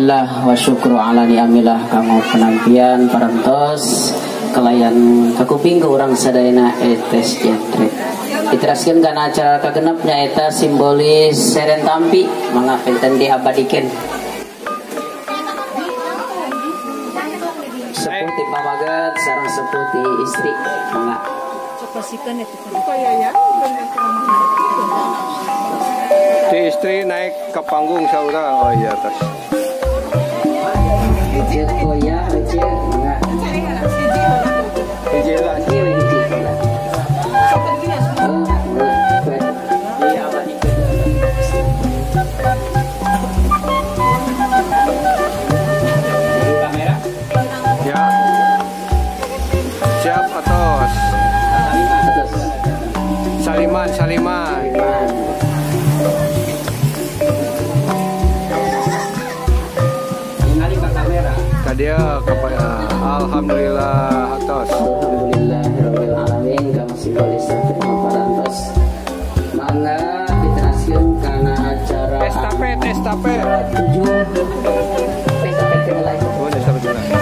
Alhamdulillah wa syukru ala ni'amillah kanggo penampian parantos kelayan kakuping ke urang sadayana etes jatre diteraskeun kana acara kagenepnya eta simbolis seren tampi mangga penten diabadikeun seputi pamaget sareng seputi istri mangga pasikeun eta supaya ya si istri naik ke panggung saudara. Oh iya atas Ijil koya ijil enggak ijil lah ya siap atos saliman dia kepada alhamdulillah atas alhamdulillahirabbil alamin kang simbolis terima parantos mangga diteraskeun kana acara estafet 7 estafet mulai oh estafet mulai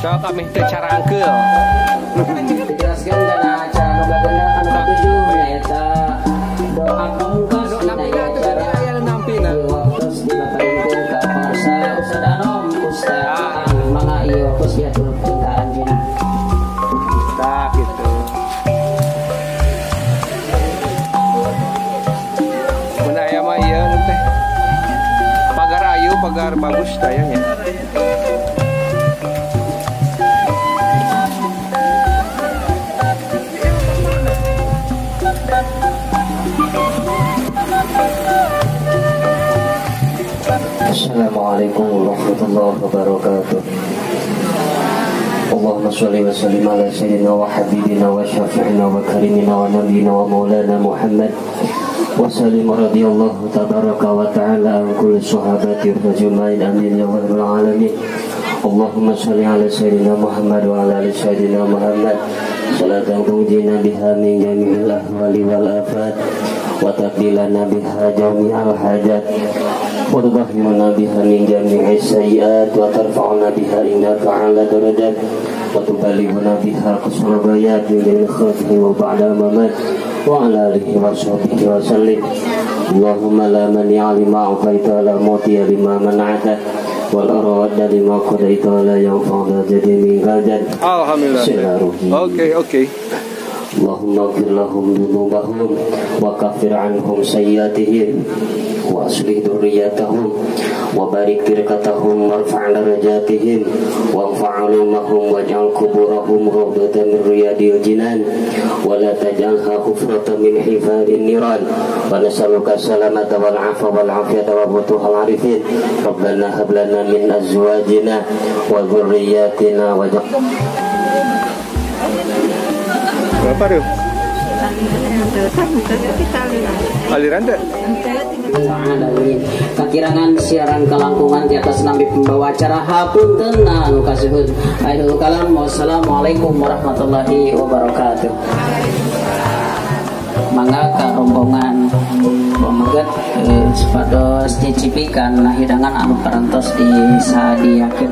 so kami teh carangkeul diteraskeun kana acara nogagenda anu katujuh nyaeta doa pamungkas dina acara waktos dipaparingkeun ka parsa Ustaz Anom Ustaz mangga ieu waktos diatur ka anjeunna tah gitu mun aya mah ieu teh pagar ayu pagar bagus tayangnya. Assalamualaikum warahmatullahi wabarakatuh. Allahumma sholli wa sallim ala sayyidina wa habibina wa syafi'ina wa karimina wa nabiyina wa maulana Muhammad wa sallim radhiyallahu tabaraka wa ta'ala an kulli sahabati rajulain amin ya rabbal alamin. Allahumma sholli ala sayyidina Muhammad wa ala ali sayyidina Muhammad salatan tujina biha min jami'il ahwali wal afat wa taqbilana biha jami'al hajat wa tudahhiruna biha min jami'is sayyi'at wa tarfa'una biha indaka 'ala darajat wa tubalighuna biha qasra bayat min khairi wa ba'da mamat wa 'ala alihi wa sahbihi wa sallim. Allahumma la mani'a lima a'taita la mu'tiya lima mana'ata wal arada lima qadaita la yanfa'u jadi min ghadad. Alhamdulillah. Oke. Allahumma ighfir lahum dzunubahum wa kaffir anhum sayyi'atihim wa aslih dzurriyyatahum wa barik firqatahum warfa' darajatihim wa anfa'hum waj'al quburahum rawdatan min riyadil jinan wa la taj'alha hufratan min hifadin niran wa nas'aluka salamata wal 'afwa wal 'afiyata wa futuhal 'arifin rabbana hab lana min azwajina wa dhurriyyatina wa berapa tuh? Aliran deh. Kakirangan siaran kelangkungan di atas nampi pembawa acara hapunten anu kasuhun akhirul kalam. Wassalamualaikum warahmatullahi wabarakatuh. Mangga ka rombongan pameget supados cicipikan hidangan anu parantos disadiakeun.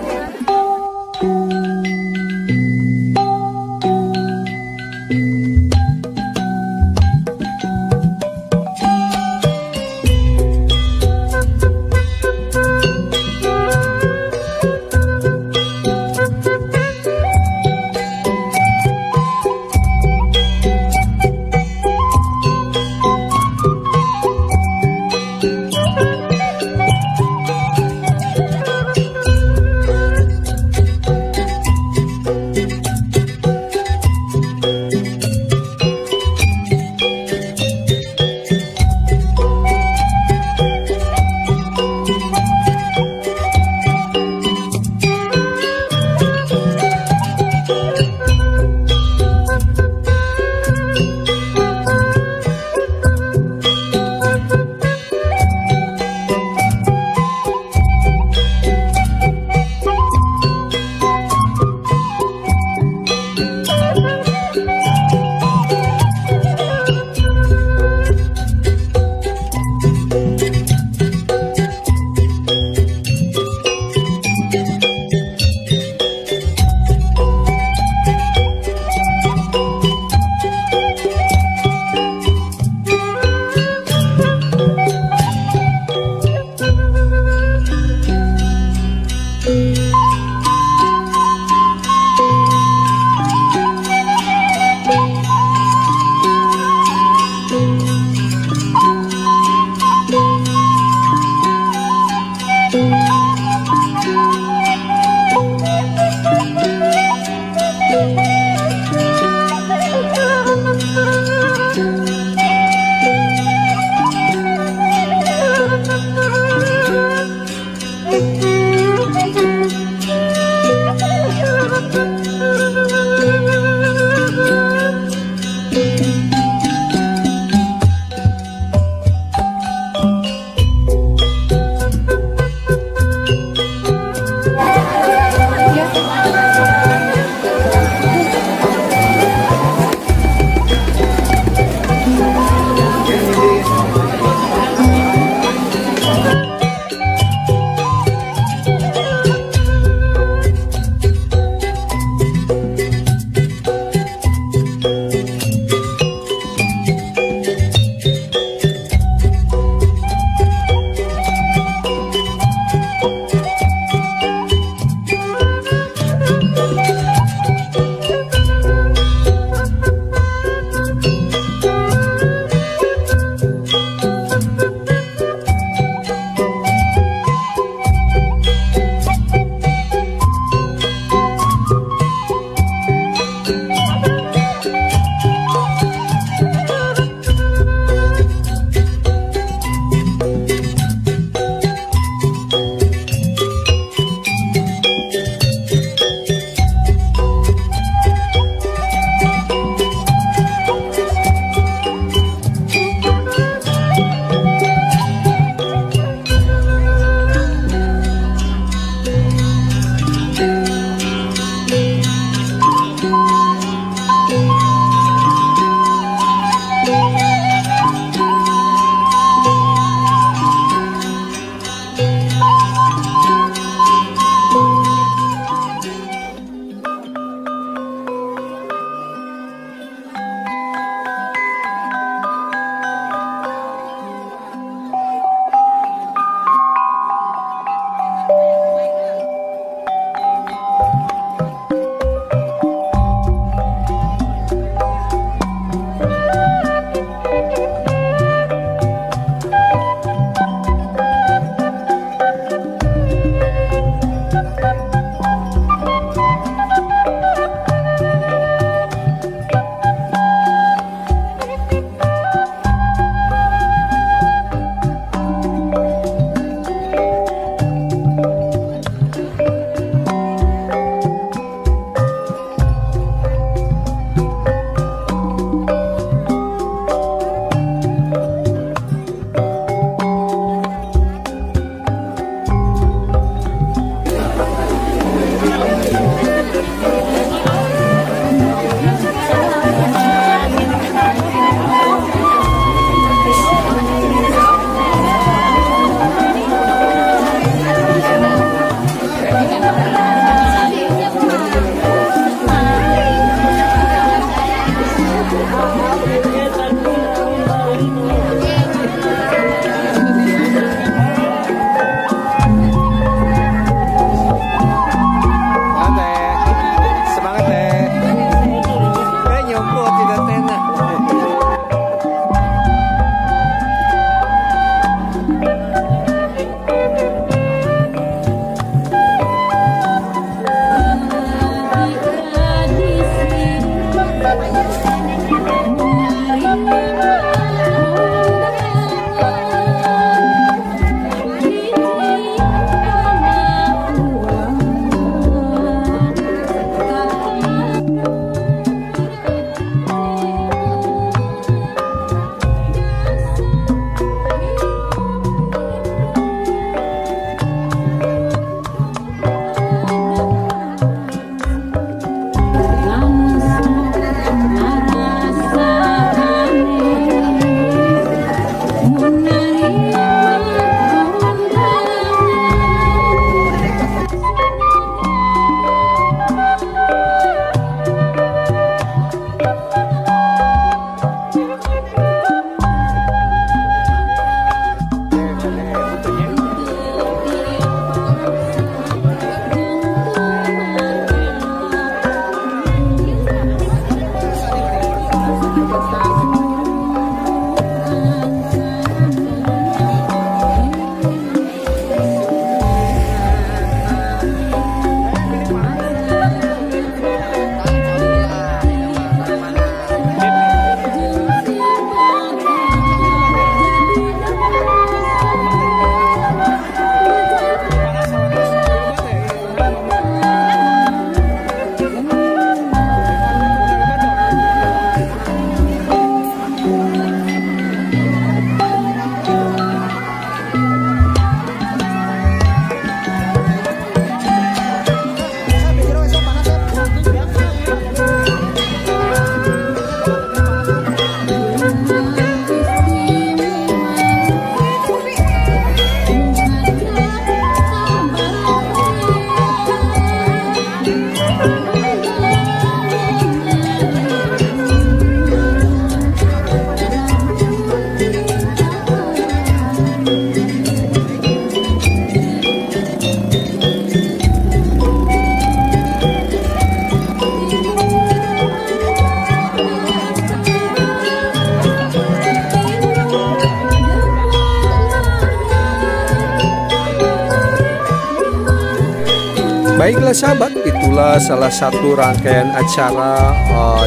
Baiklah sahabat, itulah salah satu rangkaian acara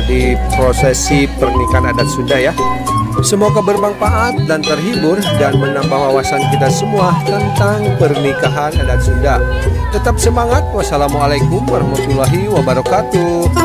di prosesi pernikahan adat Sunda ya. Semoga bermanfaat dan terhibur dan menambah wawasan kita semua tentang pernikahan adat Sunda. Tetap semangat. Wassalamualaikum warahmatullahi wabarakatuh.